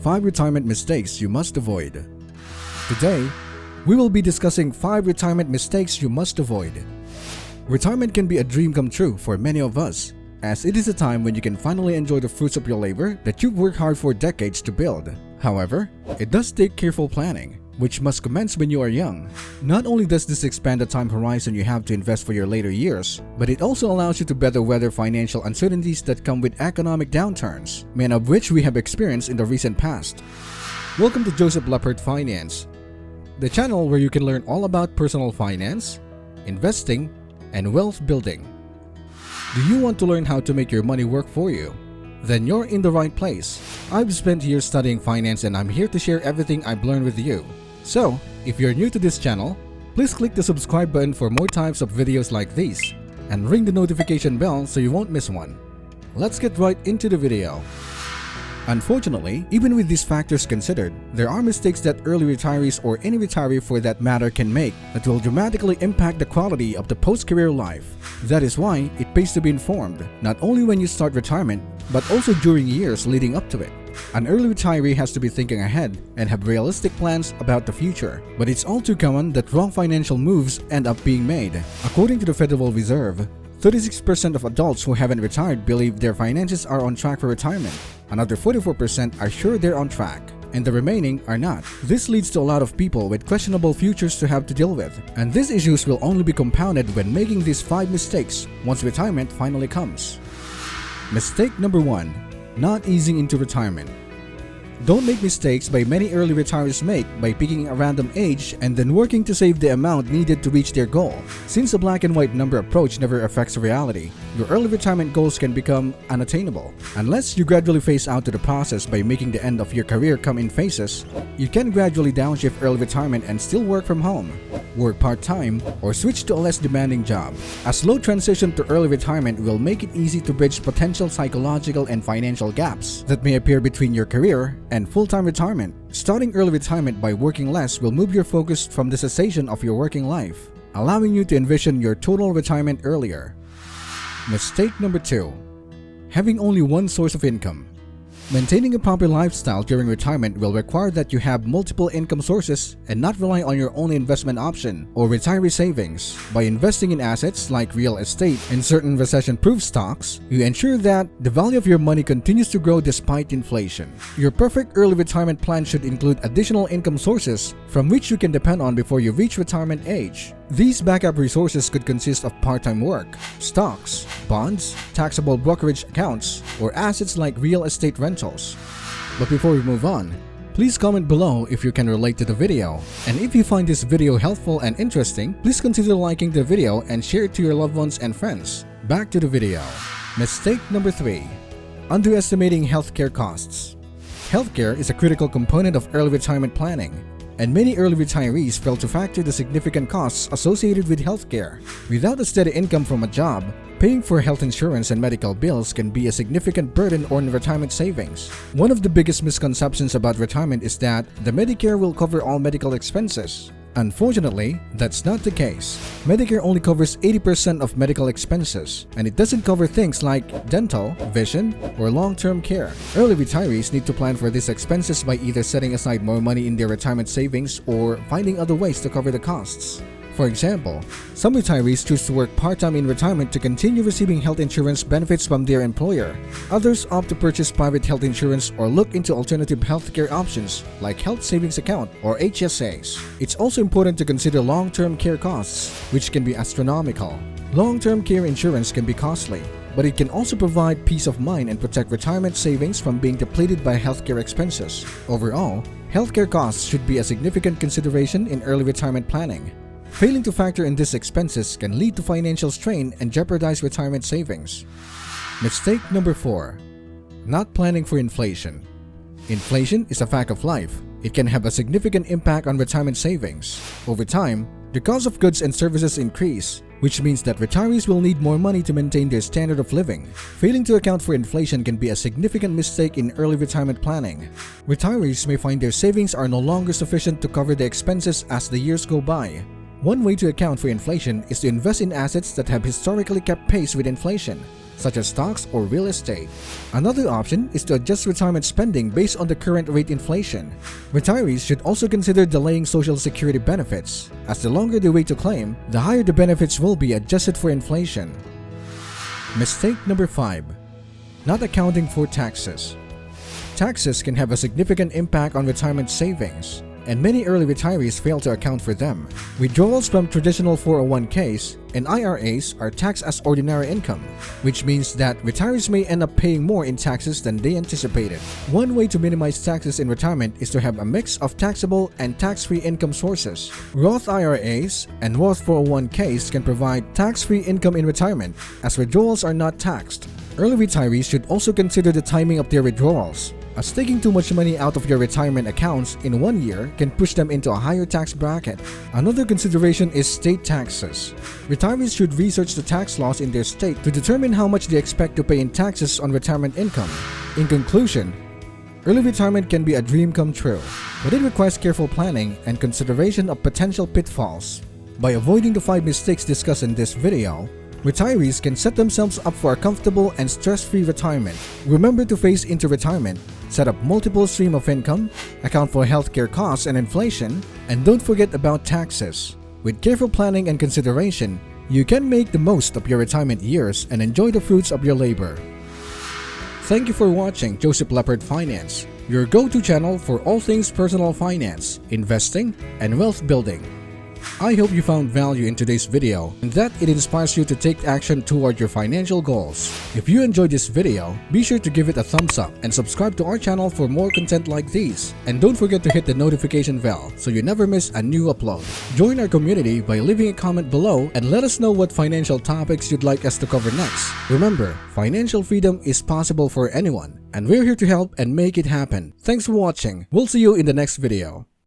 5 retirement mistakes you must avoid. Today, we will be discussing 5 retirement mistakes you must avoid. Retirement can be a dream come true for many of us, as it is a time when you can finally enjoy the fruits of your labor that you've worked hard for decades to build. However, it does take careful planning, which must commence when you are young. Not only does this expand the time horizon you have to invest for your later years, but it also allows you to better weather financial uncertainties that come with economic downturns, many of which we have experienced in the recent past. Welcome to Joseph Leppert Finance, the channel where you can learn all about personal finance, investing, and wealth building. Do you want to learn how to make your money work for you? Then you're in the right place. I've spent years studying finance and I'm here to share everything I've learned with you. So, if you're new to this channel, please click the subscribe button for more types of videos like these and ring the notification bell so you won't miss one. Let's get right into the video. Unfortunately, even with these factors considered, there are mistakes that early retirees or any retiree for that matter can make that will dramatically impact the quality of the post-career life. That is why it pays to be informed, not only when you start retirement, but also during years leading up to it. An early retiree has to be thinking ahead and have realistic plans about the future, but it's all too common that wrong financial moves end up being made. According to the Federal Reserve, 36% of adults who haven't retired believe their finances are on track for retirement. Another 44% are sure they're on track, and the remaining are not. This leads to a lot of people with questionable futures to have to deal with, and these issues will only be compounded when making these 5 mistakes once retirement finally comes. Mistake number 1. Not easing into retirement. Don't make mistakes by many early retirees make by picking a random age and then working to save the amount needed to reach their goal. Since a black and white number approach never affects reality, your early retirement goals can become unattainable. Unless you gradually phase out to the process by making the end of your career come in phases, you can gradually downshift early retirement and still work from home, work part-time, or switch to a less demanding job. A slow transition to early retirement will make it easy to bridge potential psychological and financial gaps that may appear between your career and full-time retirement. Starting early retirement by working less will move your focus from the cessation of your working life, allowing you to envision your total retirement earlier. Mistake number 2. Having only one source of income. Maintaining a proper lifestyle during retirement will require that you have multiple income sources and not rely on your only investment option or retiree savings. By investing in assets like real estate and certain recession-proof stocks, you ensure that the value of your money continues to grow despite inflation. Your perfect early retirement plan should include additional income sources from which you can depend on before you reach retirement age. These backup resources could consist of part-time work, stocks, bonds, taxable brokerage accounts, or assets like real estate rentals. But before we move on, please comment below if you can relate to the video. And if you find this video helpful and interesting, please consider liking the video and share it to your loved ones and friends. Back to the video. Mistake number 3. Underestimating healthcare costs. Healthcare is a critical component of early retirement planning, and many early retirees fail to factor the significant costs associated with healthcare. Without a steady income from a job, paying for health insurance and medical bills can be a significant burden on retirement savings. One of the biggest misconceptions about retirement is that the Medicare will cover all medical expenses. Unfortunately, that's not the case. Medicare only covers 80% of medical expenses, and it doesn't cover things like dental, vision, or long-term care. Early retirees need to plan for these expenses by either setting aside more money in their retirement savings or finding other ways to cover the costs. For example, some retirees choose to work part-time in retirement to continue receiving health insurance benefits from their employer. Others opt to purchase private health insurance or look into alternative healthcare options like health savings account or HSAs. It's also important to consider long-term care costs, which can be astronomical. Long-term care insurance can be costly, but it can also provide peace of mind and protect retirement savings from being depleted by healthcare expenses. Overall, healthcare costs should be a significant consideration in early retirement planning. Failing to factor in these expenses can lead to financial strain and jeopardize retirement savings. Mistake number 4. Not planning for inflation. Inflation is a fact of life. It can have a significant impact on retirement savings. Over time, the cost of goods and services increase, which means that retirees will need more money to maintain their standard of living. Failing to account for inflation can be a significant mistake in early retirement planning. Retirees may find their savings are no longer sufficient to cover the expenses as the years go by. One way to account for inflation is to invest in assets that have historically kept pace with inflation. such as stocks or real estate. Another option is to adjust retirement spending based on the current rate inflation. Retirees should also consider delaying Social Security benefits, as the longer they wait to claim, the higher the benefits will be adjusted for inflation. Mistake number 5. Not accounting for taxes. Taxes can have a significant impact on retirement savings, and many early retirees fail to account for them. Withdrawals from traditional 401ks and IRAs are taxed as ordinary income, which means that retirees may end up paying more in taxes than they anticipated. One way to minimize taxes in retirement is to have a mix of taxable and tax-free income sources. Roth IRAs and Roth 401ks can provide tax-free income in retirement, as withdrawals are not taxed. Early retirees should also consider the timing of their withdrawals, as taking too much money out of your retirement accounts in 1 year can push them into a higher tax bracket. Another consideration is state taxes. Retirees should research the tax laws in their state to determine how much they expect to pay in taxes on retirement income. In conclusion, early retirement can be a dream come true, but it requires careful planning and consideration of potential pitfalls. By avoiding the 5 mistakes discussed in this video, retirees can set themselves up for a comfortable and stress-free retirement. Remember to phase into retirement, set up multiple streams of income, account for healthcare costs and inflation, and don't forget about taxes. With careful planning and consideration, you can make the most of your retirement years and enjoy the fruits of your labor. Thank you for watching Joseph Leopard Finance, your go-to channel for all things personal finance, investing, and wealth building. I hope you found value in today's video and that it inspires you to take action toward your financial goals. If you enjoyed this video, be sure to give it a thumbs up and subscribe to our channel for more content like these. And don't forget to hit the notification bell so you never miss a new upload. Join our community by leaving a comment below and let us know what financial topics you'd like us to cover next. Remember, financial freedom is possible for anyone, and we're here to help and make it happen. Thanks for watching. We'll see you in the next video.